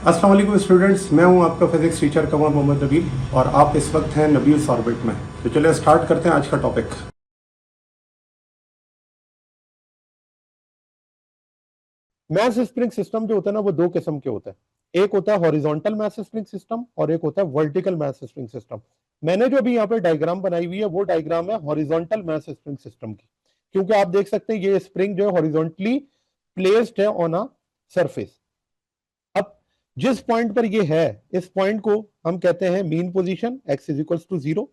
अस्सलाम वालेकुम स्टूडेंट्स, मैं हूं आपका फिजिक्स टीचर कमर मोहम्मद नबील और आप इस वक्त हैं नबील्स ऑर्बिट में। तो चलिए स्टार्ट करते हैं आज का टॉपिक। मैस स्प्रिंग सिस्टम जो होता है ना, वो दो किस्म के होते हैं। एक होता है हॉरिजॉन्टल मैस स्प्रिंग सिस्टम और एक होता है वर्टिकल मैस स्प्रिंग सिस्टम। मैंने जो अभी यहाँ पे डायग्राम बनाई हुई है वो डायग्राम है हॉरिजॉन्टल मैस स्प्रिंग सिस्टम की, क्योंकि आप देख सकते हैं ये स्प्रिंग जो है हॉरिजॉन्टली प्लेस्ड है ऑन अ सरफेस। अब जिस पॉइंट पर ये है, इस पॉइंट को हम कहते हैं mean position, x is equal to 0।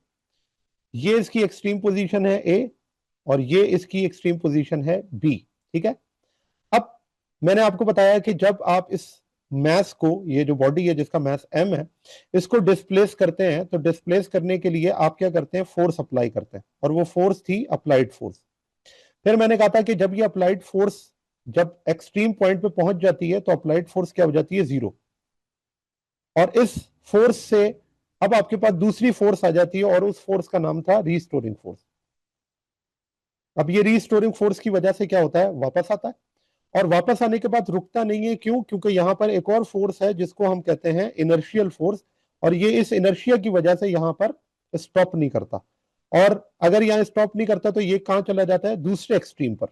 ये इसकी एक्सट्रीम पोजीशन है ए और ये इसकी एक्सट्रीम पोजीशन है बी। ठीक है। अब मैंने आपको बताया कि जब आप इस मैस को, ये जो बॉडी है जिसका मैस m है, इसको डिस्प्लेस करते हैं तो डिस्प्लेस करने के लिए आप क्या करते हैं, फोर्स अप्लाई करते हैं, और वो फोर्स थी अप्लाइड फोर्स। फिर मैंने कहा था कि जब ये अप्लाइड फोर्स जब एक्सट्रीम पॉइंट पे पहुंच जाती है तो अप्लाइड फोर्स क्या हो जाती है, 0। और इस फोर्स से अब आपके पास दूसरी फोर्स आ जाती है और उस फोर्स का नाम था रीस्टोरिंग फोर्स। अब ये रीस्टोरिंग फोर्स की वजह से क्या होता है, वापस आता है, और वापस आने के बाद रुकता नहीं है। क्यों? क्योंकि यहां पर एक और फोर्स है जिसको हम कहते हैं इनर्शियल फोर्स, और ये इस इनर्शिया की वजह से यहां पर स्टॉप नहीं करता। और अगर यहां स्टॉप नहीं करता तो ये कहां चला जाता है, दूसरे एक्सट्रीम पर।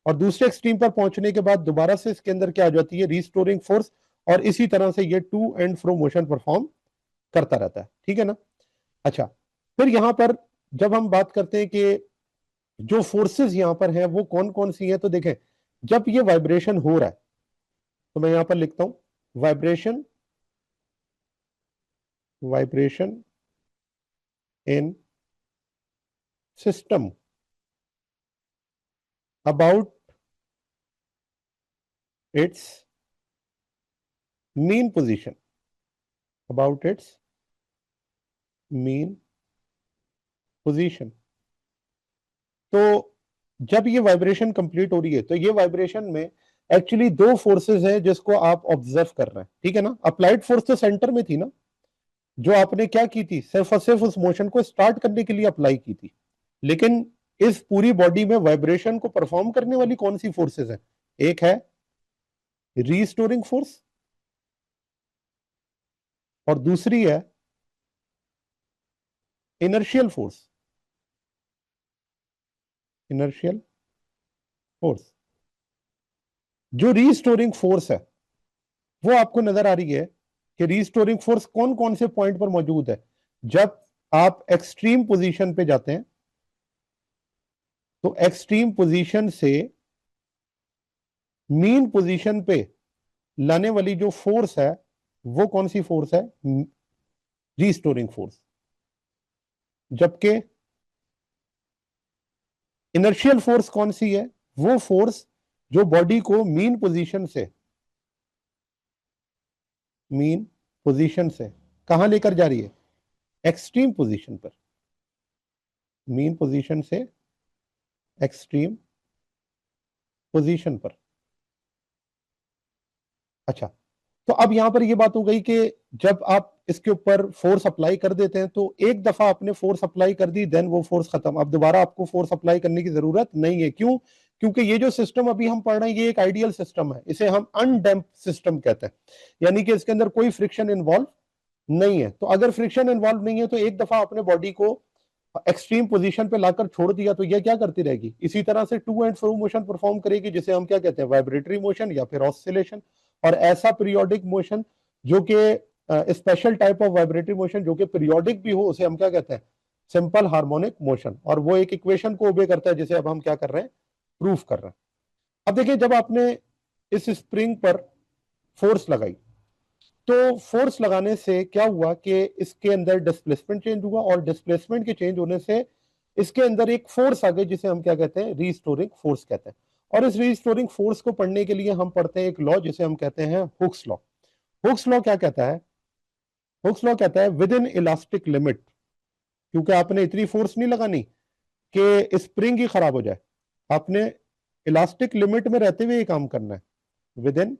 और दूसरे एक्सट्रीम पर पहुंचने के बाद दोबारा से इसके अंदर क्या आ जाती है, रीस्टोरिंग फोर्स, और इसी तरह से ये to and fro motion perform करता रहता है। ठीक है ना। अच्छा, फिर यहां पर जब हम बात करते हैं कि जो फोर्सेस यहां पर हैं वो कौन कौन सी हैं, तो देखें, जब ये वाइब्रेशन हो रहा है तो मैं यहां पर लिखता हूं vibration, vibration in system about it's mean position, about it's mean position. तो जब ये वाइब्रेशन कंप्लीट हो रही है तो ये वाइब्रेशन में एक्चुअली दो फोर्सेस हैं जिसको आप ऑब्जर्व कर रहे हैं। ठीक है ना। अप्लाइड फोर्स तो सेंटर में थी ना, जो आपने क्या की थी, सिर्फ और सिर्फ उस मोशन को स्टार्ट करने के लिए अप्लाई की थी। लेकिन इस पूरी बॉडी में वाइब्रेशन को परफॉर्म करने वाली कौन सी फोर्सेस हैं, एक है रीस्टोरिंग फोर्स और दूसरी है इनर्शियल फोर्स, इनर्शियल फोर्स। जो रीस्टोरिंग फोर्स है वो आपको नजर आ रही है कि रीस्टोरिंग फोर्स कौन कौन से पॉइंट पर मौजूद है। जब आप एक्सट्रीम पोजीशन पे जाते हैं तो एक्सट्रीम पोजीशन से मीन पोजीशन पे लाने वाली जो फोर्स है वो कौन सी फोर्स है, रीस्टोरिंग फोर्स। जबकि इनर्शियल फोर्स कौन सी है, वो फोर्स जो बॉडी को मीन पोजीशन से, मीन पोजीशन से कहां लेकर जा रही है, एक्सट्रीम पोजीशन पर, मीन पोजीशन से एक्सट्रीम पोजीशन पर। अच्छा, तो अब यहां पर यह बात हो गई कि जब आप इसके ऊपर फोर्स अप्लाई कर देते हैं तो एक दफा आपने फोर्स अप्लाई कर दी, देन वो फोर्स खत्म, अब दोबारा आपको फोर्स अप्लाई करने की जरूरत नहीं है। क्यों? क्योंकि ये जो सिस्टम अभी हम पढ़ रहे हैं ये एक आइडियल सिस्टम है, इसे हम अनडैम्प सिस्टम कहते हैं, यानी कि इसके अंदर कोई फ्रिक्शन इन्वॉल्व नहीं है। तो अगर फ्रिक्शन इन्वॉल्व नहीं है तो एक दफा अपने बॉडी को एक्सट्रीम पोजीशन पे लाकर छोड़ दिया तो यह क्या करती रहेगी, इसी तरह से to and fro motion perform करेगी, जिसे हम क्या कहते हैं, वाइब्रेटरी मोशन या फिर ऑसिलेशन। और ऐसा पीरियोडिक मोशन जो कि special type of vibratory motion जो कि पीरियोडिक भी हो, उसे हम क्या कहते हैं, सिंपल हार्मोनिक मोशन। और वो एक इक्वेशन को ओबे करता है जिसे अब हम क्या कर रहे हैं, प्रूफ कर रहे हैं। अब देखिए, जब आपने इस स्प्रिंग पर फोर्स लगाई तो फोर्स लगाने से क्या हुआ कि इसके अंदर डिस्प्लेसमेंट चेंज हुआ, और डिस्प्लेसमेंट के चेंज होने से इसके अंदर एक फोर्स आ गई जिसे हम क्या कहते हैं, रीस्टोरिंग फोर्स कहते हैं। और इस रीस्टोरिंग फोर्स को पढ़ने के लिए हम पढ़ते हैं एक लॉ जिसे हम कहते हैं हुक्स लॉ। हुक्स लॉ क्या कहता है, हुक्स लॉ कहता है विद इन इलास्टिक लिमिट, क्योंकि आपने इतनी फोर्स नहीं लगानी कि स्प्रिंग ही खराब हो जाए, आपने इलास्टिक लिमिट में रहते हुए ये काम करना है। Within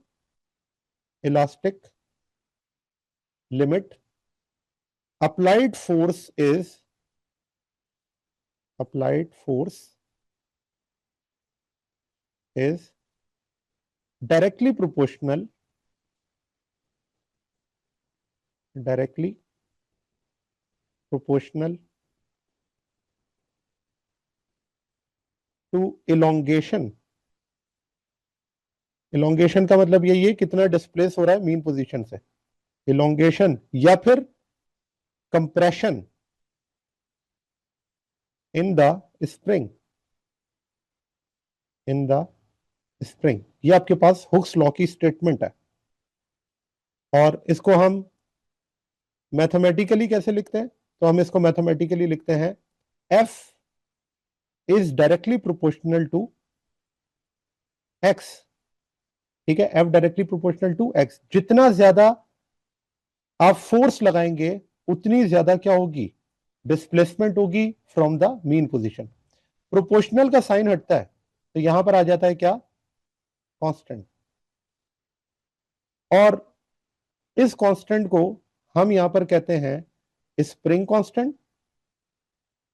elastic limit applied force is applied force is directly proportional directly proportional to elongation. Elongation का मतलब यही है कितना डिस्प्लेस हो रहा है मीन पोजीशन से, इलोंगेशन या फिर compression in the spring, in the spring. ये आपके पास हुक्स लॉ की स्टेटमेंट है। और इसको हम मैथमेटिकली कैसे लिखते हैं? तो हम इसको मैथमेटिकली लिखते हैं F is directly proportional to X. ठीक है, F directly proportional to X. जितना ज्यादा आप फोर्स लगाएंगे उतनी ज्यादा क्या होगी? डिस्प्लेसमेंट होगी from the mean position. Proportional का साइन हटता है तो यहां पर आ जाता है क्या? कांस्टेंट। और इस कांस्टेंट को हम यहां पर कहते हैं स्प्रिंग कांस्टेंट।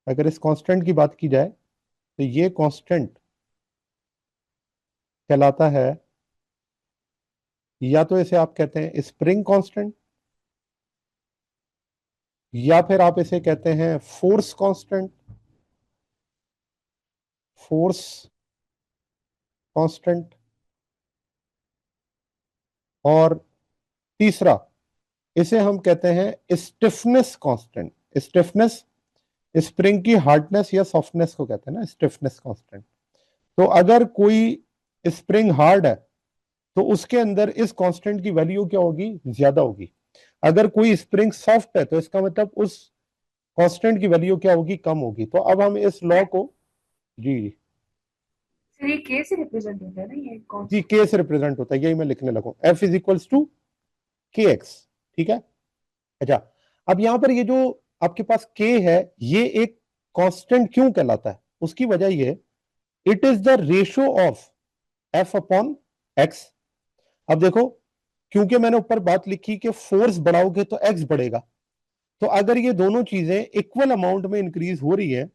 अगर इस कांस्टेंट की बात की जाए तो ये कांस्टेंट कहलाता है, या तो इसे आप कहते हैं स्प्रिंग कांस्टेंट, या फिर आप इसे कहते हैं फोर्स कांस्टेंट, फोर्स कांस्टेंट। और तीसरा इसे हम कहते हैं स्टिफनेस कांस्टेंट। स्टिफनेस स्प्रिंग की हार्डनेस या सॉफ्टनेस को कहते हैं ना, स्टिफनेस कांस्टेंट। तो अगर कोई स्प्रिंग हार्ड है तो उसके अंदर इस कांस्टेंट की वैल्यू क्या होगी? ज्यादा होगी। अगर कोई स्प्रिंग सॉफ्ट है तो इसका मतलब उस कांस्टेंट की वैल्यू क्या होगी? कम होगी। तो अब हम इस लॉ को, जी सर ये के से रिप्रेजेंट होता है ना, ये जी, के से रिप्रेजेंट होता है, यही मैं लिखने लगा, एफ इज इक्वल्स टू के एक्स। ठीक है। अच्छा, अब यहां पर ये जो आपके पास के है, ये एक कांस्टेंट क्यों कहलाता है? उसकी वजह ये, it is the ratio of F upon x. अब देखो, क्योंकि मैंने ऊपर बात लिखी कि फोर्स बढ़ाओगे तो एक्स बढ़ेगा, तो अगर ये दोनों चीजें इक्वल अमाउंट में इंक्रीज हो रही है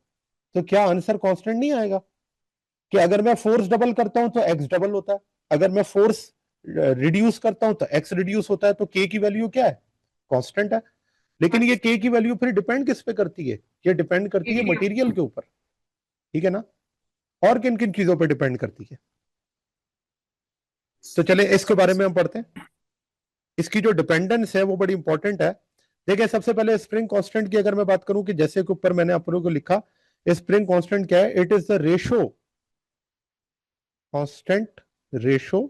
तो क्या आंसर कांस्टेंट नहीं आएगा? कि अगर मैं फोर्स डबल करता हूं तो एक्स डबल होता है, अगर मैं फोर्स रिड्यूस करता हूं तो एक्स रिड्यूस होता है। तो के की वैल्यू क्या है? कांस्टेंट है। लेकिन ये के की वैल्यू फिर डिपेंड किस पे करती है? ये डिपेंड करती है एरिया। मटेरियल के ऊपर। ठीक है ना? और किन किन चीजों पर डिपेंड करती है? तो चले इसके बारे में हम पढ़ते हैं। इसकी जो डिपेंडेंस है वो बड़ी इंपॉर्टेंट है। देखिए, सबसे पहले स्प्रिंग कांस्टेंट की अगर मैं बात करूं, कि जैसे के ऊपर मैंने आप लोगों को लिखा, स्प्रिंग कांस्टेंट क्या है? It is the ratio, constant ratio,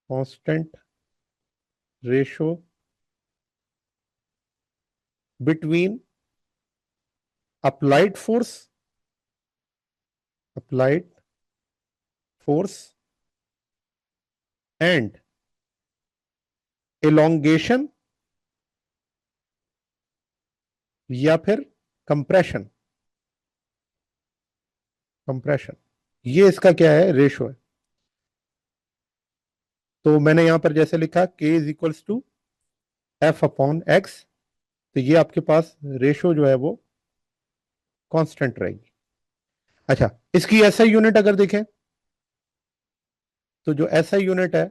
constant ratio between applied force, applied force and elongation या फिर कंप्रेशन। कंप्रेशन, ये इसका क्या है? रेशो है। तो मैंने यहां पर जैसे लिखा K is equals to F upon X, तो ये आपके पास रेशो जो है वो कांस्टेंट रहेगी। अच्छा, इसकी एसआई यूनिट अगर देखें तो जो एसआई यूनिट है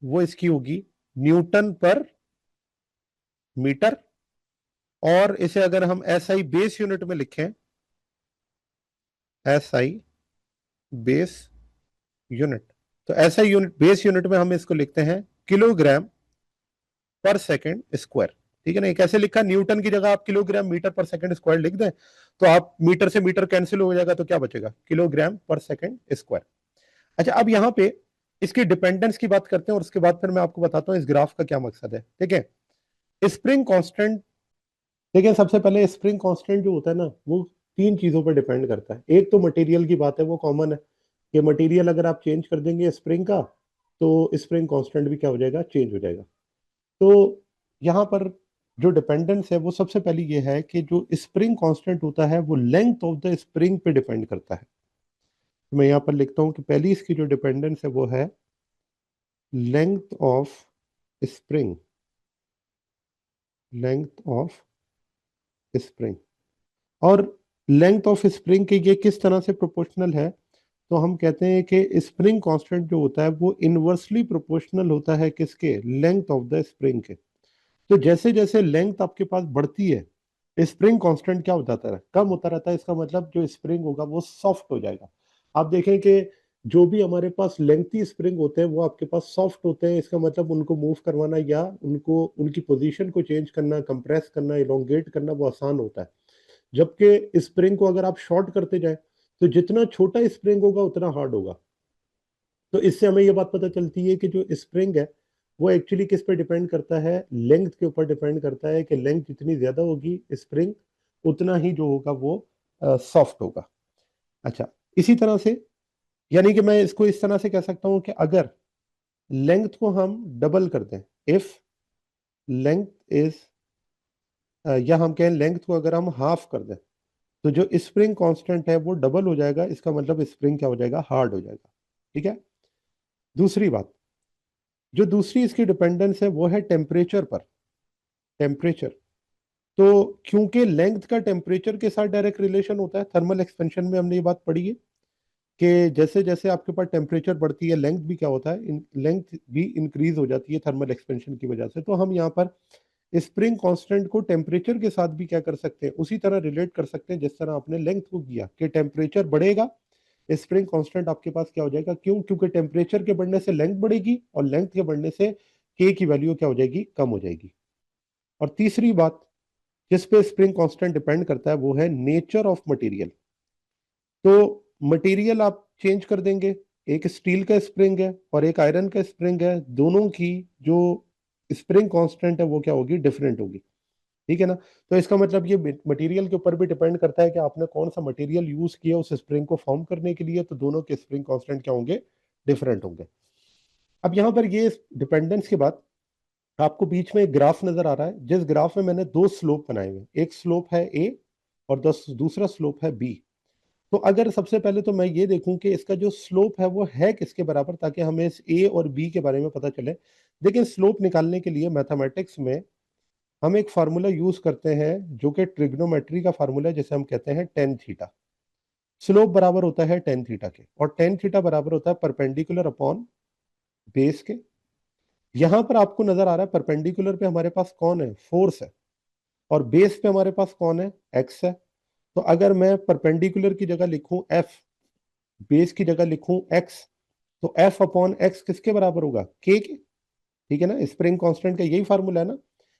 वो इसकी होगी न्यूटन पर मीटर। और इसे अगर हम एसआई बेस यूनिट में लिखें, एसआई बेस यूनिट, तो एसआई यूनिट बेस यूनिट में हम इसको लिखते हैं किलोग्राम पर सेकंड स्क्वायर। ठीक है ना? कैसे लिखा? न्यूटन की जगह आप किलोग्राम मीटर पर सेकंड स्क्वायर लिख दें तो आप मीटर से मीटर कैंसिल हो जाएगा, तो क्या बचेगा? किलोग्राम पर सेकंड स्क्वायर। अच्छा, अब यहां पे इसकी डिपेंडेंस की बात करते हैं और उसके बाद फिर मैं आपको बताता हूं इस ग्राफ का क्या मकसद है। ठीक है, स्प्रिंग कांस्टेंट। देखिए, सबसे पहले स्प्रिंग कांस्टेंट जो होता है ना, वो तीन चीजों पर डिपेंड करता है। एक तो मटेरियल की बात है, वो कॉमन है कि मटेरियल अगर आप चेंज कर देंगे स्प्रिंग का तो स्प्रिंग कांस्टेंट भी क्या हो जाएगा? चेंज हो जाएगा। तो यहाँ पर जो डिपेंडेंस है वो सबसे पहली ये है कि जो स्प्रिंग कांस्टेंट होता है वो लेंथ ऑफ द स्प्रिंग पे डिपेंड करता है। तो मैं यहाँ पर लिखता हूँ कि पहली इसकी जो डिपेंडेंस है वो है length of spring, length of spring. और लेंथ ऑफ स्प्रिंग के ये किस तरह से प्रोपोर्शनल है? तो हम कहते हैं कि स्प्रिंग कांस्टेंट जो होता है वो इनवर्सली प्रोपोर्शनल होता है किसके? लेंथ ऑफ द स्प्रिंग के। तो जैसे जैसे लेंथ आपके पास बढ़ती है, स्प्रिंग कांस्टेंट क्या होता है, कम होता रहता है। इसका मतलब जो स्प्रिंग होगा वो सॉफ्ट हो जाएगा। आप देखें कि जो भी हमारे पास लेंथी स्प्रिंग होते हैं वो आपके पास सॉफ्ट होते हैं। इसका मतलब उनको मूव करवाना या उनको उनकी पोजीशन को चेंज करना, कंप्रेस करना, इलोंगेट करना वो आसान होता है। जबकि स्प्रिंग को अगर आप शॉर्ट करते जाए तो जितना छोटा स्प्रिंग होगा उतना हार्ड होगा। तो इससे हमें ये बात पता चलती है कि जो स्प्रिंग है वो एक्चुअली किस पे डिपेंड करता है, लेंथ के ऊपर डिपेंड करता है कि लेंथ जितनी ज्यादा होगी स्प्रिंग उतना ही जो होगा वो सॉफ्ट होगा। अच्छा, इसी तरह से यानी कि मैं इसको इस तरह से कह सकता हूं कि अगर लेंथ को हम डबल कर दें, इफ लेंथ इज, या हम कहें लेंथ को अगर हम हाफ कर दें, तो जो स्प्रिंग कांस्टेंट है वो डबल हो जाएगा। इसका मतलब स्प्रिंग क्या हो जाएगा, हार्ड हो जाएगा। ठीक है। दूसरी बात, जो दूसरी इसकी डिपेंडेंस है वो है टेम्परेचर पर। टेम्परेचर, तो क्योंकि लेंथ का टेम्परेचर के साथ डायरेक्ट रिलेशन होता है, थर्मल एक्सपेंशन में हमने ये बात पढ़ी है कि जैसे जैसे आपके पास टेम्परेचर बढ़ती है लेंथ भी क्या होता है, लेंथ भी इंक्रीज हो जाती है थर्मल एक्सपेंशन की वजह से। तो हम यहाँ पर स्प्रिंग कांस्टेंट को टेम्परेचर के साथ भी क्या कर सकते हैं, उसी तरह रिलेट कर सकते हैं जिस तरह आपने लेंथ को किया कि टेम्परेचर बढ़ेगा, स्प्रिंग कांस्टेंट आपके पास क्या हो जाएगा, क्यों, क्योंकि टेम्परेचर के बढ़ने से लेंथ बढ़ेगी और लेंथ के बढ़ने से के की वैल्यू क्या हो जाएगी, कम हो जाएगी। और तीसरी बात जिस पे स्प्रिंग कांस्टेंट डिपेंड करता है वो है नेचर ऑफ मटेरियल। तो मटेरियल आप चेंज कर देंगे, एक स्टील का स्प्रिंग है और एक आयरन का स्प्रिंग है, दोनों की जो स्प्रिंग कांस्टेंट है वो क्या होगी, डिफरेंट होगी। ठीक है ना। तो इसका मतलब ये मटेरियल के ऊपर भी डिपेंड करता है कि आपने कौन सा मटेरियल यूज किया उस स्प्रिंग को फॉर्म करने के लिए, तो दोनों के स्प्रिंग कांस्टेंट क्या होंगे, डिफरेंट होंगे। अब यहाँ पर ये डिपेंडेंस के बाद आपको बीच में एक ग्राफ नजर आ रहा है, जिस ग्राफ में मैंने दो स्लोप बनाए हुए, एक स्लोप है ए और दूसरा स्लोप है बी। तो अगर सबसे पहले तो मैं ये देखूं कि इसका जो स्लोप है वो है किसके बराबर, ताकि हमें इस ए और बी के बारे में पता चले। लेकिन स्लोप निकालने के लिए मैथमेटिक्स में हम एक फार्मूला यूज करते हैं जो कि ट्रिग्नोमेट्री का फार्मूला है, जिसे हम कहते हैं टेन थीटा। स्लोप बराबर होता है टेन थीटा के, और टेन थीटा बराबर होता है परपेंडिकुलर अपॉन बेस के। यहां पर आपको नजर आ रहा है परपेंडिकुलर पे हमारे पास कौन है, फोर्स है, और बेस पे हमारे पास कौन है, एक्स है। तो अगर मैं परपेंडिकुलर की जगह लिखूं एफ, बेस की जगह लिखूं एक्स, तो एफ अपॉन एक्स किसके बराबर होगा, के। ठीक है ना, स्प्रिंग कांस्टेंट का यही फार्मूला है ना,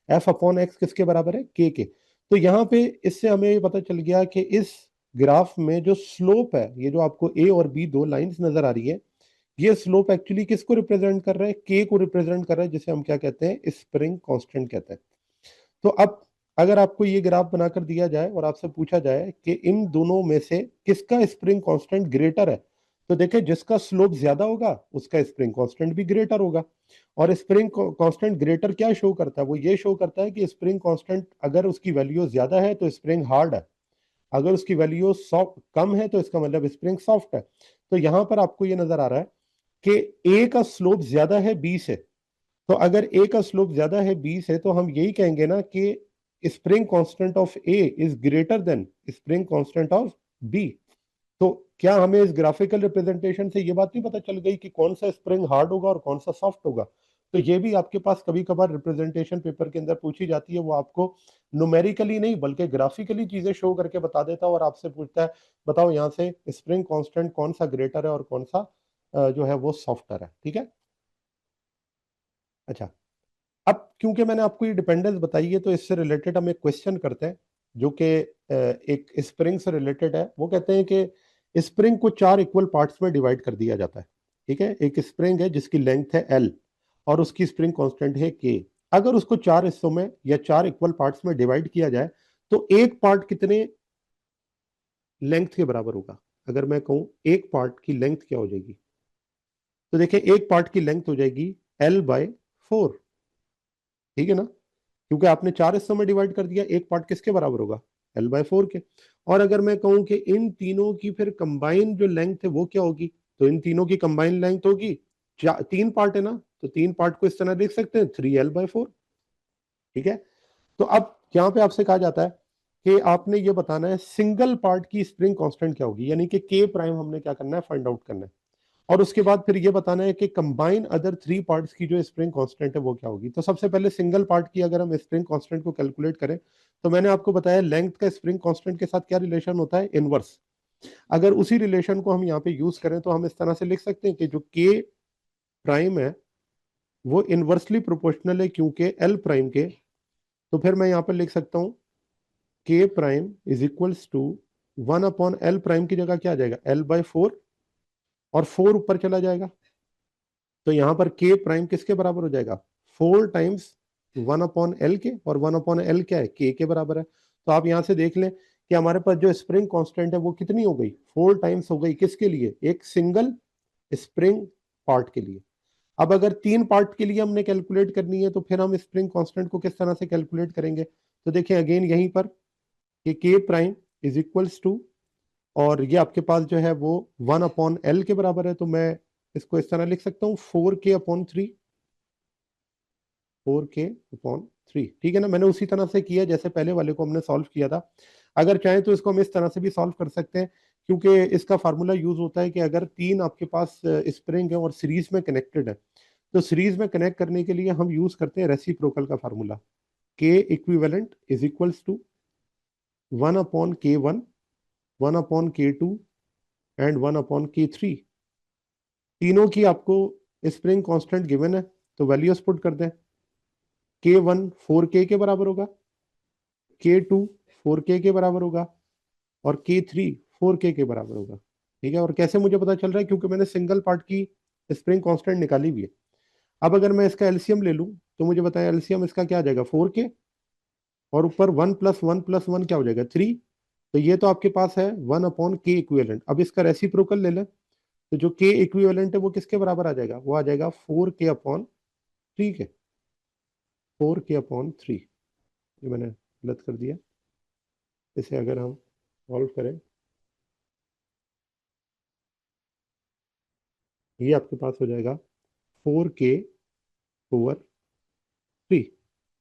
एफ अपॉन एक्स किसके बराबर है, के। तो यहाँ पे इससे हमें ये पता चल गया कि इस ग्राफ में जो स्लोप है, ये जो आपको ए और बी दो लाइंस नजर आ रही है, ये स्लोप एक्चुअली किसको रिप्रेजेंट कर रहा है, के को रिप्रेजेंट कर रहा है, जिसे हम क्या कहते हैं, स्प्रिंग कांस्टेंट कहते हैं। तो अब अगर आपको ये ग्राफ बनाकर दिया जाए और आपसे पूछा जाए कि इन दोनों में से किसका स्प्रिंग कांस्टेंट ग्रेटर है, तो देखिए जिसका स्लोप ज्यादा होगा उसका स्प्रिंग कांस्टेंट भी ग्रेटर होगा। और स्प्रिंग कांस्टेंट ग्रेटर क्या शो करता है, वो ये शो करता है कि स्प्रिंग कांस्टेंट अगर उसकी वैल्यू ज्यादा है तो स्प्रिंग हार्ड है, अगर उसकी वैल्यू सॉफ्ट कम है तो इसका मतलब स्प्रिंग सॉफ्ट है। तो यहां पर आपको ये नजर आ रहा है कि ए का स्लोप ज्यादा है बी से। तो अगर ए का स्लोप ज्यादा है बी से तो हम यही कहेंगे ना कि spring constant of A is greater than spring constant of B. तो क्या हमें इस ग्राफिकल रिप्रेजेंटेशन से ये बात नहीं पता चल गई कि कौन सा स्प्रिंग हार्ड होगा और कौन सा सॉफ्ट होगा। तो ये भी आपके पास कभी कभार रिप्रेजेंटेशन पेपर के अंदर पूछी जाती है, वो आपको न्यूमेरिकली नहीं बल्कि ग्राफिकली चीजें शो करके बता देता है और आपसे पूछता है बताओ यहाँ से स्प्रिंग कांस्टेंट कौन सा ग्रेटर है और कौन सा जो है वो सॉफ्टर है। ठीक है। अच्छा, अब क्योंकि मैंने आपको ये डिपेंडेंस बताई है तो इससे रिलेटेड हम एक क्वेश्चन करते हैं जो कि एक स्प्रिंग से रिलेटेड है। वो कहते हैं कि स्प्रिंग को चार इक्वल पार्ट्स में डिवाइड कर दिया जाता है। ठीक है, एक स्प्रिंग है जिसकी लेंथ है एल और उसकी स्प्रिंग कांस्टेंट है के। अगर उसको चार हिस्सों में या चार इक्वल पार्ट्स में डिवाइड किया जाए तो एक पार्ट कितने लेंथ के बराबर होगा। अगर मैं कहूं एक पार्ट की लेंथ क्या हो जाएगी, तो देखिए एक पार्ट की लेंथ हो जाएगी एल बाय फोर। ठीक है ना, क्योंकि आपने चार हिस्सों में डिवाइड कर दिया, एक पार्ट किसके बराबर होगा, एल बाय फोर के। और अगर मैं कहूं कि इन तीनों की फिर कंबाइन जो लेंथ है वो क्या होगी, तो इन तीनों की कंबाइन लेंथ होगी, तीन पार्ट है ना, तो तीन पार्ट को इस तरह देख सकते हैं, थ्री एल बाय फोर। ठीक है। तो अब यहाँ पे आपसे कहा जाता है कि आपने ये बताना है सिंगल पार्ट की स्प्रिंग कांस्टेंट क्या होगी, यानी कि के प्राइम हमने क्या करना है, फाइंड आउट करना है। और उसके बाद फिर ये बताना है कि कंबाइन अदर 3 पार्ट्स की जो स्प्रिंग कांस्टेंट है वो क्या होगी। तो सबसे पहले सिंगल पार्ट की अगर हम स्प्रिंग कांस्टेंट को कैलकुलेट करें, तो मैंने आपको बताया लेंथ का स्प्रिंग कांस्टेंट के साथ क्या रिलेशन होता है, इनवर्स। अगर उसी रिलेशन को हम यहाँ पे यूज करें तो हम इस तरह से लिख सकते हैं कि जो के प्राइम है वो इनवर्सली प्रोपोर्शनल है क्योंकि एल प्राइम के। तो फिर मैं यहाँ पर लिख सकता हूँ K prime is equals to 1/L prime की जगह क्या आ जाएगा, L/4, और 4 ऊपर चला जाएगा। तो यहां पर के प्राइम किसके बराबर हो जाएगा, 4 टाइम्स 1/L के, और 1/L क्या है, के बराबर है। तो आप यहां से देख लें कि हमारे पास जो स्प्रिंग कांस्टेंट है वो कितनी हो गई, 4 टाइम्स हो गई। किसके लिए, एक सिंगल स्प्रिंग पार्ट के लिए। अब अगर 3 पार्ट के लिए हमने कैलकुलेट करनी है तो फिर हम स्प्रिंग कांस्टेंट को किस तरह से कैलकुलेट करेंगे। तो देखिए अगेन यहीं पर कि के प्राइम इज इक्वल्स टू, और ये आपके पास जो है वो 1/L के बराबर है। तो मैं इसको इस तरह लिख सकता हूँ 4k/3, 4k/3, ठीक है ना। मैंने उसी तरह से किया जैसे पहले वाले को हमने सॉल्व किया था। अगर चाहें तो इसको हम इस तरह से भी सॉल्व कर सकते हैं, क्योंकि इसका फार्मूला यूज होता है कि अगर 3 आपके पास स्प्रिंग है और सीरीज में कनेक्टेड है, तो सीरीज में कनेक्ट करने के लिए हम यूज करते हैं रेसिप्रोकल का formula, K equivalent is equals to 1/K1, 1/K2 and 1/K3। तीनों की आपको स्प्रिंग कांस्टेंट गिवन है, तो वैल्यूज पुट कर दें। K1 4K के बराबर होगा, K2 4K के बराबर होगा, और K3 4K के बराबर होगा। ठीक है, और कैसे मुझे पता चल रहा है, क्योंकि मैंने सिंगल पार्ट की स्प्रिंग कांस्टेंट निकाली हुई है। अब अगर मैं इसका एलसीएम ले लूं तो मुझे बताएं एलसीएम इसका क्या आ जाएगा, 4K, और ऊपर 1+1+1 क्या हो जाएगा, 3। तो ये तो आपके पास है 1/K इक्विवेलेंट। अब इसका रेसिप्रोकल ले लें, तो जो K इक्विवेलेंट है वो किसके बराबर आ जाएगा, वो आ जाएगा 4K/3 के, 4K/3। ये मैंने गलत कर दिया, इसे अगर हम सॉल्व करें, ये आपके पास हो जाएगा 4K/3।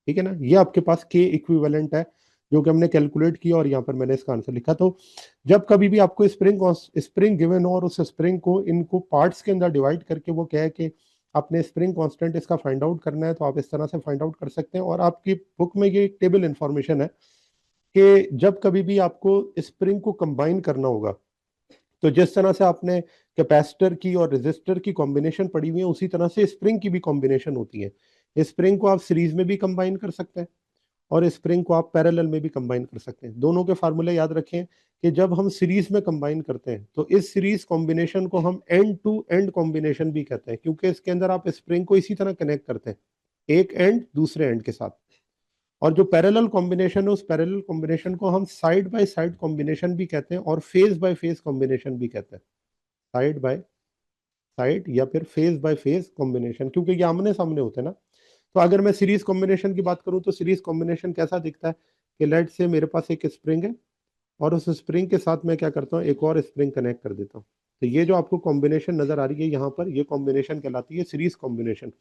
ठीक है ना, ये आपके पास के इक्विवेलेंट है जो कि हमने कैलकुलेट किया, और यहाँ पर मैंने इसका आंसर लिखा। तो जब कभी भी आपको स्प्रिंग गिवन हो और उस स्प्रिंग को इनको पार्ट्स के अंदर डिवाइड करके वो कहे कि आपने स्प्रिंग कांस्टेंट इसका फाइंड आउट करना है, तो आप इस तरह से फाइंड आउट कर सकते हैं। और आपकी बुक में ये टेबल इंफॉर्मेशन है कि जब कभी भी आपको स्प्रिंग को कंबाइन करना होगा, तो जिस तरह से आपने कैपेसिटर की और रेजिस्टर की कॉम्बिनेशन पढ़ी हुई है, उसी तरह से स्प्रिंग की भी कॉम्बिनेशन होती है। स्प्रिंग को आप सीरीज में भी कंबाइन कर सकते हैं, और स्प्रिंग को आप पैरेलल में भी कंबाइन कर सकते हैं। दोनों के फार्मूले याद रखें कि जब हम सीरीज में कंबाइन करते हैं तो इस सीरीज कॉम्बिनेशन को हम एंड टू एंड कॉम्बिनेशन भी कहते हैं, क्योंकि इसके अंदर आप स्प्रिंग को इसी तरह कनेक्ट करते हैं, एक एंड दूसरे एंड के साथ। और जो पैरेलल कॉम्बिनेशन है, उस पैरेलल कॉम्बिनेशन को हम साइड बाय साइड कॉम्बिनेशन भी कहते हैं, और फेज बाय फेज कॉम्बिनेशन भी कहते हैं। साइड बाय साइड या फिर फेज बाय फेज कॉम्बिनेशन, क्योंकि ये आमने सामने होते हैं ना। तो अगर मैं सीरीज कॉम्बिनेशन की बात करूं तो सीरीज कॉम्बिनेशन कैसा दिखता है कि लेट से मेरे पास एक स्प्रिंग है, और उस स्प्रिंग के साथ मैं क्या करता हूँ, एक और स्प्रिंग कनेक्ट कर देता हूँ। तो ये जो आपको कॉम्बिनेशन नजर आ रही है यहाँ पर, ये कॉम्बिनेशन कहलाती है सीरीज कॉम्बिनेशन।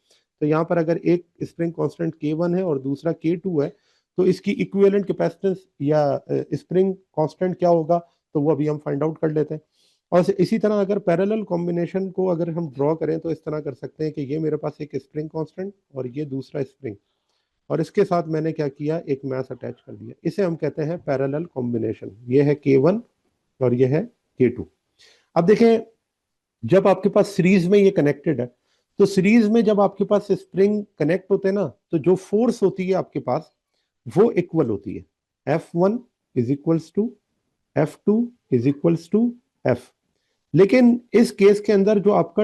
तो यहाँ पर अगर एक स्प्रिंग कांस्टेंट K1 है और दूसरा K2 है, तो इसकी इक्विवेलेंट कैपेसिटेंस या स्प्रिंग कांस्टेंट क्या होगा, तो वो अभी हम फाइंड आउट कर लेते हैं। और इसी तरह अगर पैरेलल कॉम्बिनेशन को अगर हम ड्रॉ करें तो इस तरह कर सकते हैं कि ये मेरे पास एक स्प्रिंग कांस्टेंट और ये दूसरा स्प्रिंग, और इसके साथ मैंने क्या किया, एक मैथ अटैच कर दिया। इसे हम कहते हैं पैरेलल कॉम्बिनेशन। ये है K1 और ये है K2। अब देखें, जब आपके पास सीरीज में ये कनेक्टेड है, तो सीरीज में जब आपके पास स्प्रिंग कनेक्ट होते हैं ना, तो जो फोर्स होती है आपके पास वो इक्वल होती है। F1 is equals to F2 is equals to F। लेकिन इस केस के अंदर जो आपका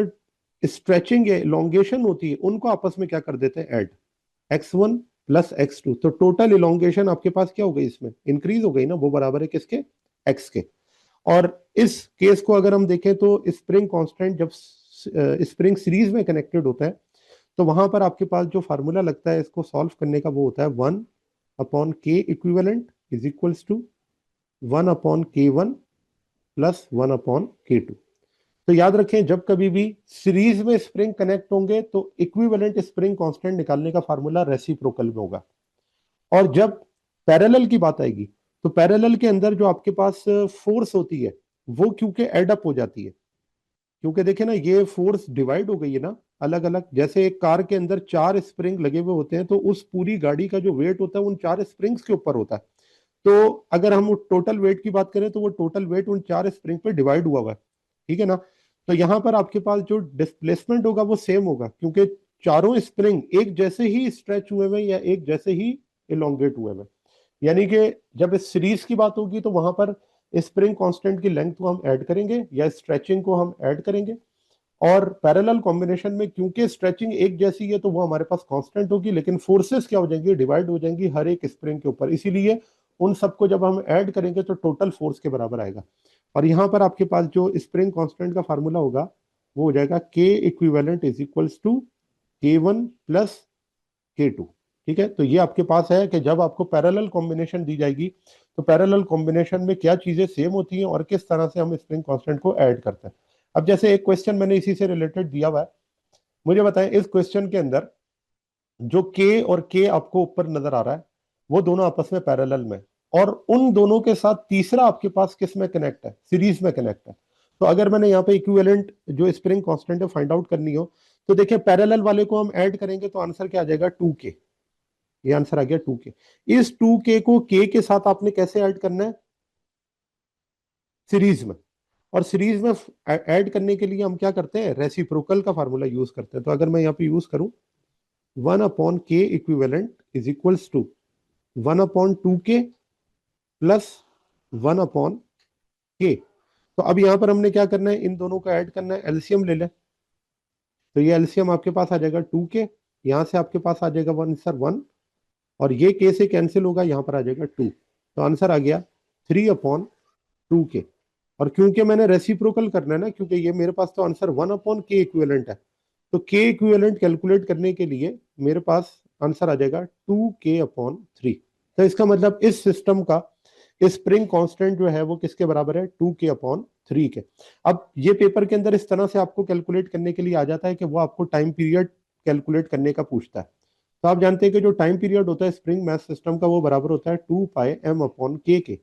स्ट्रेचिंग या इलोंगेशन होती है, उनको आपस में क्या कर देते हैं, ऐड, x1 प्लस x2। तो टोटल इलोंगेशन आपके पास क्या हो गई, इसमें इंक्रीज हो गई ना, वो बराबर है किसके, x के। और इस केस को अगर हम देखें तो स्प्रिंग कांस्टेंट जब स्प्रिंग सीरीज में कनेक्टेड होता है, तो वहां पर आपके पास जो फार्मूला लगता है इसको सॉल्व करने का, वो होता है 1/K equivalent is equals to 1/K1 plus 1/K2। तो याद रखें, जब कभी भी सीरीज में स्प्रिंग कनेक्ट होंगे तो इक्विवेलेंट स्प्रिंग कांस्टेंट निकालने का फार्मूला रेसिप्रोकल में होगा। और जब पैरेलल की बात आएगी, तो पैरेलल के अंदर जो आपके पास फोर्स होती है वो क्योंकि एड अप हो जाती है, क्योंकि देखिए ना, ये फोर्स डिवाइड हो गई है ना अलग अलग। जैसे एक कार के अंदर 4 स्प्रिंग लगे हुए होते हैं, तो उस पूरी गाड़ी का जो वेट होता है उन 4 स्प्रिंग्स के ऊपर होता है। तो अगर हम टोटल वेट की बात करें तो वो टोटल वेट उन 4 स्प्रिंग पे डिवाइड हुआ हुआ है, ठीक है ना। तो यहाँ पर आपके पास जो डिस्प्लेसमेंट होगा वो सेम होगा, क्योंकि चारों स्प्रिंग एक जैसे ही स्ट्रेच हुए हुए या एक जैसे ही इलोंगेट हुए हुए। यानी कि जब इस सीरीज की बात होगी तो वहां पर स्प्रिंग कांस्टेंट की लेंथ को हम ऐड करेंगे या स्ट्रेचिंग को हम ऐड करेंगे। और पैरेलल कॉम्बिनेशन में क्योंकि स्ट्रेचिंग एक जैसी है तो वो हमारे पास कांस्टेंट होगी, लेकिन फोर्सेस क्या हो जाएंगी, डिवाइड हो जाएंगी हर एक स्प्रिंग के ऊपर। इसीलिए उन सबको जब हम ऐड करेंगे तो टोटल फोर्स के बराबर आएगा। और यहाँ पर आपके पास जो स्प्रिंग कांस्टेंट का फार्मूला होगा वो हो जाएगा K equivalent is equals to K1 plus K2। ठीक है, तो ये आपके पास है कि जब आपको पैरेलल कॉम्बिनेशन दी जाएगी तो पैरेलल कॉम्बिनेशन में क्या चीजें सेम होती हैं और किस तरह से हम स्प्रिंग कांस्टेंट को ऐड करते हैं। अब जैसे एक क्वेश्चन मैंने इसी से रिलेटेड दिया हुआ है, मुझे बताएं इस क्वेश्चन के अंदर जो के और के आपको ऊपर नजर आ रहा है वो दोनों आपस में पैरेलल में, और उन दोनों के साथ तीसरा आपके पास किस में कनेक्ट है, सीरीज में कनेक्ट है। तो अगर मैंने यहाँ पे इक्विवेलेंट जो स्प्रिंग कांस्टेंट है फाइंड आउट करनी हो, तो देखिए पैरेलल वाले को हम ऐड करेंगे तो आंसर क्या आ जाएगा, 2K। ये आंसर आ गया 2K। इस 2K को के साथ आपने कैसे ऐड करना है, सीरीज में। और सीरीज में ऐड करने के लिए हम क्या करते हैं, रेसिप्रोकल का फार्मूला यूज करते हैं। तो अगर मैं यहाँ पे यूज करूं 1/K equivalent is equals to 1/2K plus 1/K। तो अब यहां पर हमने क्या करना है, इन दोनों को ऐड करना है, एलसीएम ले लें। तो ये एलसीएम आपके पास आ जाएगा 2K, यहां से आपके पास आ जाएगा 1 और ये के से कैंसिल होगा, यहां पर आ जाएगा 2। तो आंसर आ गया 3/2K। और क्योंकि मैंने रेसिप्रोकल करना है ना, क्योंकि ये मेरे पास तो आंसर 1/K इक्विवेलेंट है, तो के इक्विवेलेंट कैलकुलेट करने के लिए मेरे पास आंसर आ जाएगा 2K/3। तो इसका मतलब इस सिस्टम का स्प्रिंग कांस्टेंट जो है वो किसके बराबर है, 2K/3 के। अब ये पेपर के अंदर इस तरह से आपको कैलकुलेट करने के लिए आ जाता है कि वो आपको टाइम पीरियड कैलकुलेट करने का पूछता है। तो आप जानते हैं कि जो टाइम पीरियड होता है स्प्रिंग मैथ सिस्टम का वो बराबर होता है 2πm/K के।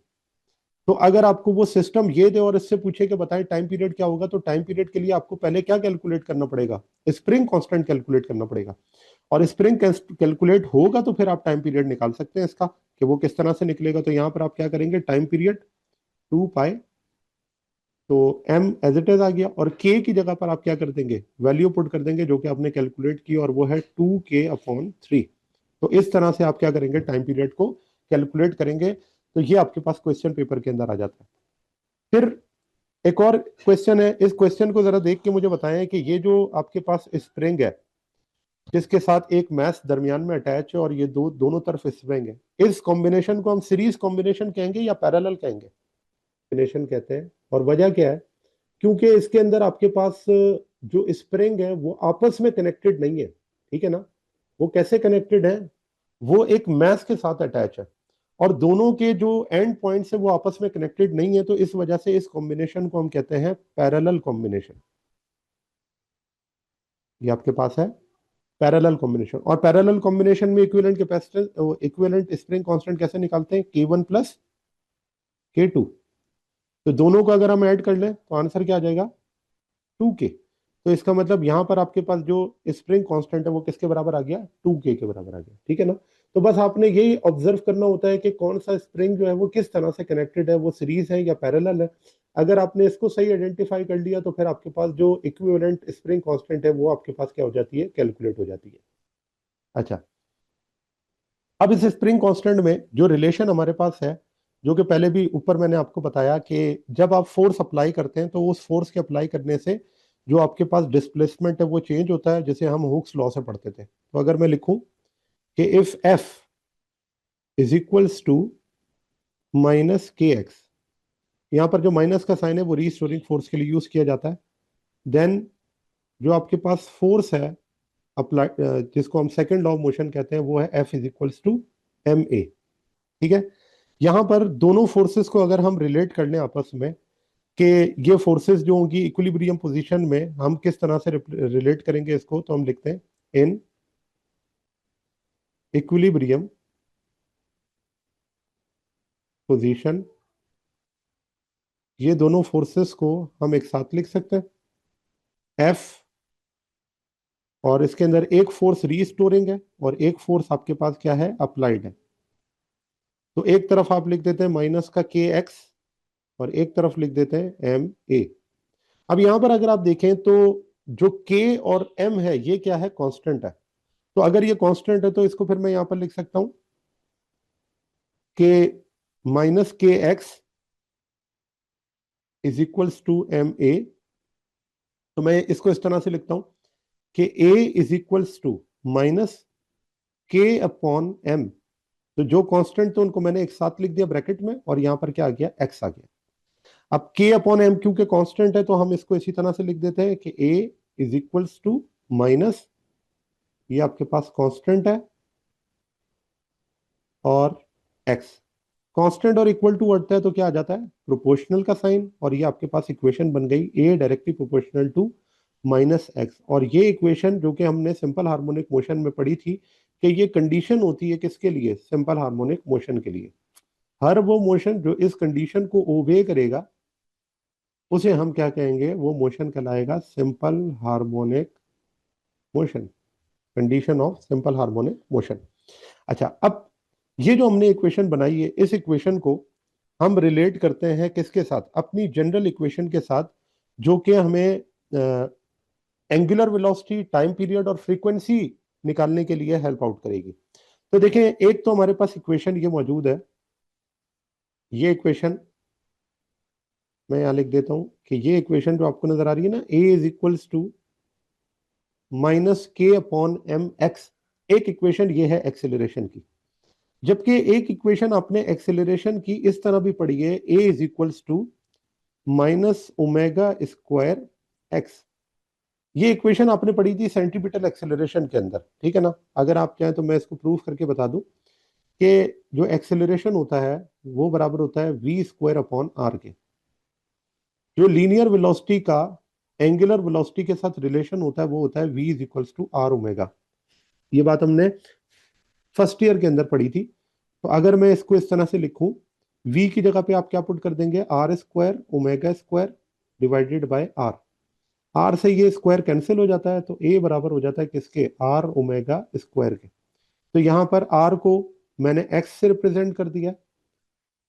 तो अगर आपको वो सिस्टम ये दे और इससे पूछे कि बताएं टाइम पीरियड क्या होगा, तो टाइम पीरियड के लिए आपको पहले क्या कैलकुलेट करना पड़ेगा, स्प्रिंग कांस्टेंट कैलकुलेट करना पड़ेगा। और स्प्रिंग कैलकुलेट होगा तो फिर आप टाइम पीरियड निकाल सकते हैं इसका कि वो किस तरह से निकलेगा। तो यहाँ पर आप क्या करेंगे, टाइम पीरियड 2π, तो m एज इट इज आ गया, और k की जगह पर आप क्या कर देंगे, वैल्यू पुट कर देंगे जो कि आपने कैलकुलेट की, और वो है 2K/3। तो इस तरह से आप क्या करेंगे, टाइम पीरियड को कैलकुलेट करेंगे। तो ये आपके पास क्वेश्चन पेपर के अंदर आ जाता है। फिर एक और क्वेश्चन है, इस क्वेश्चन को जरा देख के मुझे बताएं कि ये जो आपके पास स्प्रिंग है जिसके साथ एक मैस दरमियान में अटैच है और ये दोनों तरफ स्प्रिंग है, इस कॉम्बिनेशन को हम सीरीज कॉम्बिनेशन कहेंगे या पैरेलल कहेंगे, कॉम्बिनेशन कहते हैं। और वजह क्या है, क्योंकि इसके अंदर आपके पास जो स्प्रिंग है वो आपस में कनेक्टेड नहीं है, ठीक है ना। वो कैसे कनेक्टेड है, वो एक मैस के साथ अटैच है और दोनों के जो एंड पॉइंट्स है वो आपस में कनेक्टेड नहीं है। तो इस वजह से इस कॉम्बिनेशन को हम कहते हैं पैरेलल कॉम्बिनेशन। ये आपके पास है पैरेलल कॉम्बिनेशन। और पैरेलल कॉम्बिनेशन में equivalent capacitance, equivalent spring constant कैसे निकालते हैं, K1 प्लस K2। तो दोनों को अगर हम ऐड कर लें तो आंसर क्या आ जाएगा, 2K। तो इसका मतलब यहां पर आपके पास जो स्प्रिंग कांस्टेंट है वो किसके बराबर आ गया, 2K के बराबर आ गया, ठीक है ना। तो बस आपने यही ऑब्जर्व करना होता है कि कौन सा स्प्रिंग जो है वो किस तरह से कनेक्टेड है, वो सीरीज है या पैरेलल है। अगर आपने इसको सही आइडेंटिफाई कर लिया तो फिर आपके पास जो इक्विवेलेंट स्प्रिंग कांस्टेंट है वो आपके पास क्या हो जाती है, कैलकुलेट हो जाती है। अच्छा, अब इस स्प्रिंग कांस्टेंट में जो रिलेशन हमारे पास है, जो कि पहले भी ऊपर मैंने आपको बताया कि जब आप फोर्स अप्लाई करते हैं तो उस फोर्स के अप्लाई करने से जो आपके पास डिस्प्लेसमेंट है वो चेंज होता है, जैसे हम हुक्स लॉ से पढ़ते थे। तो अगर मैं लिखूं कि if F is equals to -KX, यहाँ पर जो माइनस का साइन है वो रीस्टोरिंग फोर्स के लिए यूज किया जाता है। देन जो आपके पास फोर्स है अप्लाई, जिसको हम सेकेंड लॉ ऑफ मोशन कहते हैं, वो है F is equals to MA। ठीक है, यहां पर दोनों फोर्सेस को अगर हम रिलेट कर लें आपस में कि ये फोर्सेस जो होंगी इक्विलिब्रियम पोजीशन में, हम किस तरह से रिलेट करेंगे इसको, तो हम लिखते हैं इन इक्विलिब्रियम पोजीशन। ये दोनों फोर्सेस को हम एक साथ लिख सकते हैं। एफ, और इसके अंदर एक फोर्स रीस्टोरिंग है और एक फोर्स आपके पास क्या है, अप्लाइड है। तो एक तरफ आप लिख देते हैं माइनस का के एक्स और एक तरफ लिख देते हैं एम ए। अब यहां पर अगर आप देखें तो जो के और एम है ये क्या है, कांस्टेंट है। तो अगर ये कांस्टेंट है तो इसको फिर मैं यहां पर लिख सकता हूं कि minus K X is equals to M A. तो मैं इसको इस तरह से लिखता हूं कि A is equals to minus K upon M. तो जो कांस्टेंट थे उनको मैंने एक साथ लिख दिया ब्रैकेट में, और यहां पर क्या आ गया, एक्स आ गया। अब के अपॉन एम क्योंकि कांस्टेंट है तो हम इसको इसी तरह से लिख देते हैं कि A is equals to minus, ये आपके पास कांस्टेंट है, और एक्स। कांस्टेंट और इक्वल टू बढ़ता है तो क्या आ जाता है, प्रोपोर्शनल का साइन, और ये आपके पास इक्वेशन बन गई a directly proportional to minus x. और ये इक्वेशन जो कि हमने सिंपल हार्मोनिक मोशन में पढ़ी थी कि ये कंडीशन होती है किसके लिए, सिंपल हार्मोनिक मोशन के लिए। हर वो मोशन जो इस कंडीशन को ओबे करेगा उसे हम क्या कहेंगे, वो मोशन कहलाएगा simple harmonic motion, condition of simple harmonic motion. अच्छा, अब ये जो हमने इक्वेशन बनाई है, इस इक्वेशन को हम रिलेट करते हैं किसके साथ, अपनी जनरल इक्वेशन के साथ, जो कि हमें एंगुलर वेलोसिटी, टाइम पीरियड और फ्रीक्वेंसी निकालने के लिए हेल्प आउट करेगी। तो देखें, एक तो हमारे पास इक्वेशन ये मौजूद है, ये इक्वेशन मैं यहां लिख देता हूं कि ये इक्वेशन जो आपको नजर आ रही है ना, ए is equals to minus K upon M x, एक इक्वेशन ये है एक्सेलरेशन की। जबकि एक इक्वेशन आपने एक्सेलरेशन की इस तरह भी पढ़ी है, a is equals to minus omega square x. ये इक्वेशन आपने पढ़ी थी सेंटीमीटर एक्सेलरेशन के अंदर, ठीक है ना। अगर आप चाहें तो मैं इसको प्रूफ करके बता दूं कि जो एक्सेलरेशन होता है वो बराबर होता है we square upon R K. जो लीनियर वेलोसिटी का एंगुलर वेलोसिटी के साथ रिलेशन होता है वो होता है V is equals to R omega. ये बात हमने फर्स्ट ईयर के अंदर पढ़ी थी। तो अगर मैं इसको इस तरह से लिखूं, v की जगह पे आप क्या पुट कर देंगे, R square omega square divided by R. R से ये स्क्वायर कैंसिल हो जाता है तो a बराबर हो जाता है किसके, आर ओमेगा स्क्वायर के। तो यहाँ पर r को मैंने x से रिप्रेजेंट कर दिया,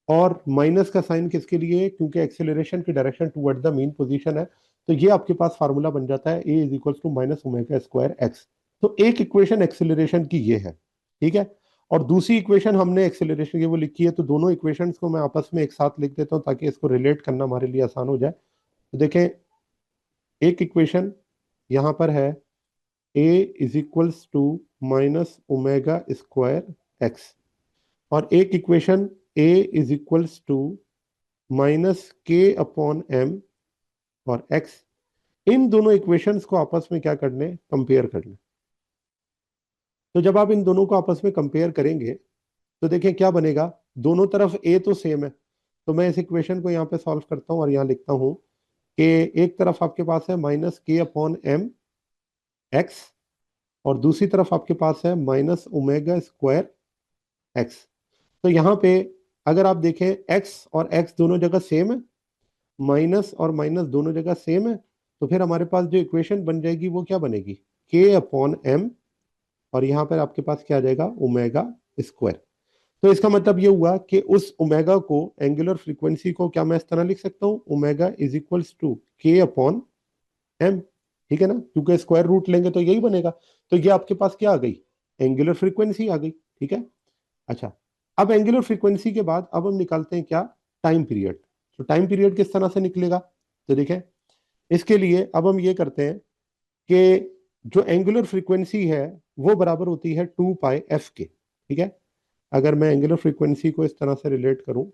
और माइनस का साइन किसके लिए, क्योंकि एक्सेलरेशन की direction toward the mean position है। तो ये आपके पास फार्मूला बन जाता है a is equal to minus omega square X. तो एक इक्वेशन एक्सेलरेशन की ये है, ठीक है। और दूसरी इक्वेशन हमने एक्सेलरेशन की वो लिखी है, तो दोनों इक्वेशंस को मैं आपस में एक साथ लिख देता हूं ताकि इसको रिलेट करना हमारे लिए आसान हो जाए। तो देखें, एक इक्वेशन यहां पर है a is equals to minus omega square X, और एक equation a is equals to minus K upon M और x। इन दोनों इक्वेशंस को आपस में क्या करने, कंपेयर करने। तो जब आप इन दोनों को आपस में कंपेयर करेंगे तो देखिए क्या बनेगा, दोनों तरफ a तो सेम है। तो मैं इस इक्वेशन को यहाँ पे सॉल्व करता हूँ और यहाँ लिखता हूँ कि एक तरफ आपके पास है minus K upon M x, और दूसरी तरफ आपके पास है माइनस ओमेगा स्क्वायर एक्स। तो यहाँ पे अगर आप देखें x और x दोनों जगह सेम है, माइनस और माइनस दोनों जगह सेम है, तो फिर हमारे पास जो इक्वेशन बन जाएगी वो क्या बनेगी, k अपॉन एम, और यहाँ पर आपके पास क्या आ जाएगा, ओमेगा स्क्वायर। तो इसका मतलब ये हुआ कि उस ओमेगा को, एंगुलर फ्रीक्वेंसी को क्या मैं इस तरह लिख सकता हूँ, ओमेगा इज इक्वल्स टू के अपॉन एम, ठीक है ना, क्योंकि स्क्वायर रूट लेंगे तो यही बनेगा। तो ये आपके पास क्या आ गई, एंगुलर फ्रीक्वेंसी आ गई, ठीक है। अच्छा, अब एंगुलर फ्रीक्वेंसी के बाद अब हम निकालते हैं क्या, टाइम पीरियड। तो टाइम पीरियड किस तरह से निकलेगा, तो देखें, इसके लिए अब हम ये करते हैं कि जो एंगुलर फ्रीक्वेंसी है वो बराबर होती है 2πf के, ठीक है। अगर मैं एंगुलर फ्रीक्वेंसी को इस तरह से रिलेट करूं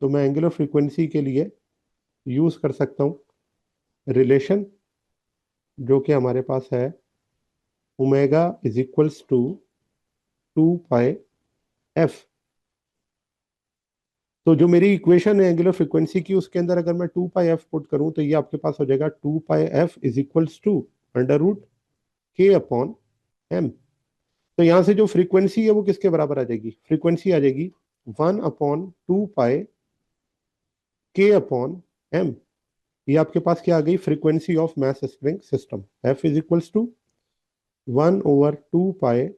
तो मैं एंगुलर फ्रीक्वेंसी के लिए यूज कर सकता हूं रिलेशन जो कि हमारे पास है omega is equals to 2πf। तो जो मेरी इक्वेशन है एंगुलर फ्रीक्वेंसी की, उसके अंदर अगर मैं 2πf पुट करूं तो ये आपके पास हो जाएगा 2πf is equals to under root K upon M. तो यहां से जो फ्रीक्वेंसी है वो किसके बराबर आ जाएगी, फ्रीक्वेंसी आ जाएगी 1/2π के अपॉन एम। ये आपके पास क्या आ गई, frequency of mass spring system, F is equals to 1/2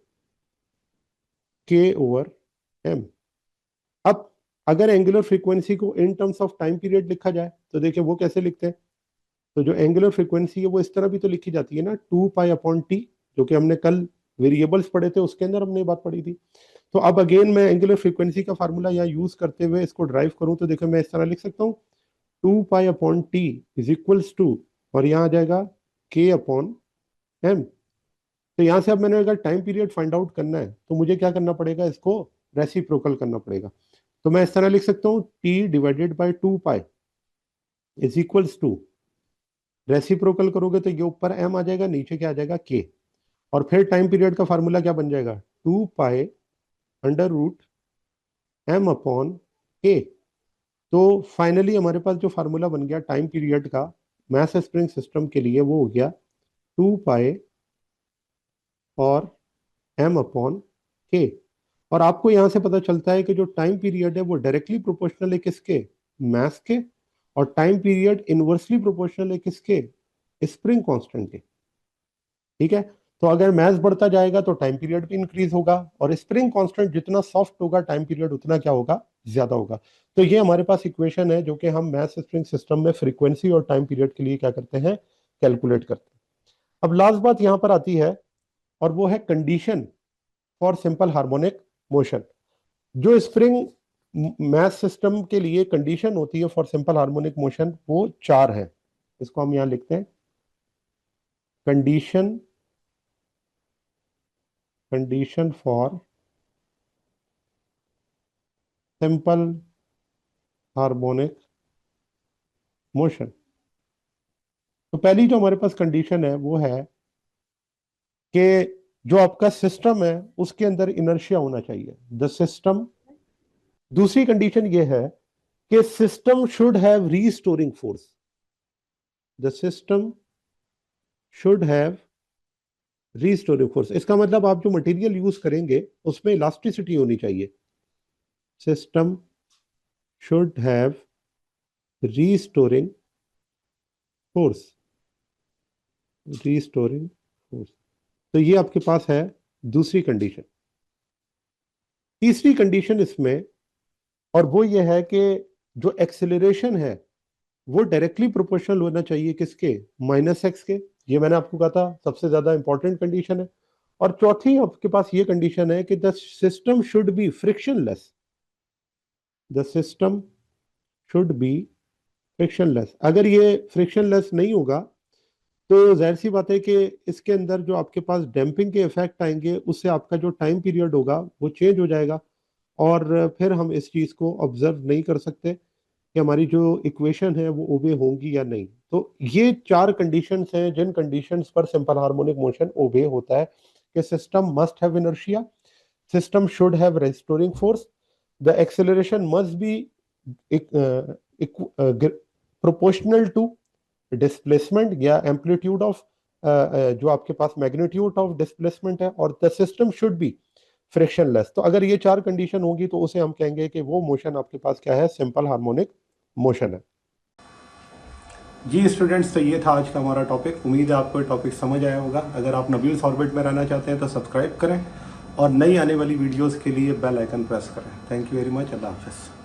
K/m। अब अगर एंगुलर फ्रीक्वेंसी को in terms of time period लिखा जाए तो देखिए वो कैसे लिखते हैं। तो जो एंगुलर फ्रीक्वेंसी है वो इस तरह भी तो लिखी जाती है ना, 2π/t, जो कि हमने कल वेरिएबल्स पढ़े थे उसके अंदर हमने बात पढ़ी थी। तो अब अगेन मैं एंगुलर फ्रीक्वेंसी का फार्मूला यहाँ यूज करते हुए इसको ड्राइव करूं तो देखो मैं इस तरह लिख सकता हूँ 2π/t इज इक्वल्स टू, और यहाँ आ जाएगा K/m। तो यहाँ से अब मैंने अगर टाइम पीरियड फाइंड आउट करना है तो मुझे क्या करना पड़ेगा, इसको रेसिप्रोकल करना पड़ेगा। तो मैं इस तरह लिख सकता हूँ T/2π is equals to, reciprocal करोगे तो ये ऊपर m आ जाएगा, नीचे क्या आ जाएगा k, और फिर टाइम पीरियड का फार्मूला क्या बन जाएगा, 2π√m/k। तो फाइनली हमारे पास जो फार्मूला बन गया टाइम पीरियड का मास स्प्रिंग सिस्टम के लिए वो हो गया 2π और m/k। और आपको यहां से पता चलता है कि जो टाइम पीरियड है वो डायरेक्टली प्रोपोर्शनल है किसके, मास के, और टाइम पीरियड इनवर्सली प्रोपोर्शनल है किसके, स्प्रिंग कांस्टेंट के। ठीक है, तो अगर मास बढ़ता जाएगा तो टाइम पीरियड भी इंक्रीज होगा, और स्प्रिंग कांस्टेंट जितना सॉफ्ट होगा टाइम पीरियड उतना क्या होगा, ज्यादा होगा। तो ये हमारे पास इक्वेशन है जो कि हम मास स्प्रिंग सिस्टम में फ्रीक्वेंसी और टाइम पीरियड के लिए क्या करते हैं, कैलकुलेट करते हैं। अब लास्ट बात यहां पर आती है और वो है condition for simple harmonic motion. जो स्प्रिंग मास सिस्टम के लिए कंडीशन होती है फॉर सिंपल हार्मोनिक मोशन वो 4 है। इसको हम यहां लिखते हैं, condition for simple harmonic motion. तो पहली जो हमारे पास कंडीशन है वो है कि जो आपका सिस्टम है उसके अंदर इनर्शिया होना चाहिए, द सिस्टम। दूसरी कंडीशन ये है कि system should have restoring force, the system should have restoring force. इसका मतलब आप जो मटेरियल यूज करेंगे उसमें इलास्टिसिटी होनी चाहिए, system should have restoring force, restoring force. तो ये आपके पास है दूसरी कंडीशन। तीसरी कंडीशन इसमें, और वो ये है कि जो एक्सेलरेशन है वो डायरेक्टली प्रोपोर्शनल होना चाहिए किसके, -x के। ये मैंने आपको कहा था सबसे ज्यादा इंपॉर्टेंट कंडीशन है। और चौथी आपके पास ये कंडीशन है कि the system should be frictionless, the system should be frictionless. अगर ये फ्रिक्शनलेस नहीं होगा तो जाहिर सी बात है कि इसके अंदर जो आपके पास डैम्पिंग के इफेक्ट आएंगे उससे आपका जो टाइम पीरियड होगा वो चेंज हो जाएगा, और फिर हम इस चीज को ऑब्जर्व नहीं कर सकते कि हमारी जो इक्वेशन है वो ओबे होंगी या नहीं। तो ये 4 कंडीशंस हैं जिन कंडीशंस पर सिंपल हार्मोनिक मोशन ओबे होता है, कि system must have inertia, system should have restoring force, the acceleration must be proportional to displacement या एम्पलीट्यूड ऑफ जो आपके पास मैग्नीट्यूड ऑफ डिस्प्लेसमेंट है, और the system should be frictionless. तो अगर ये 4 कंडीशन होगी तो उसे हम कहेंगे कि वो मोशन आपके पास क्या है, सिंपल हार्मोनिक मोशन है। जी स्टूडेंट्स, तो ये था आज का हमारा टॉपिक। उम्मीद है आपको टॉपिक समझ आया होगा। अगर आप नबील्स ऑर्बिट में रहना चाहते हैं तो सब्सक्राइब करें और नई आने वाली वीडियोस के लिए बेल आइकन प्रेस करें। Thank you very much. अल्लाह हाफिज़।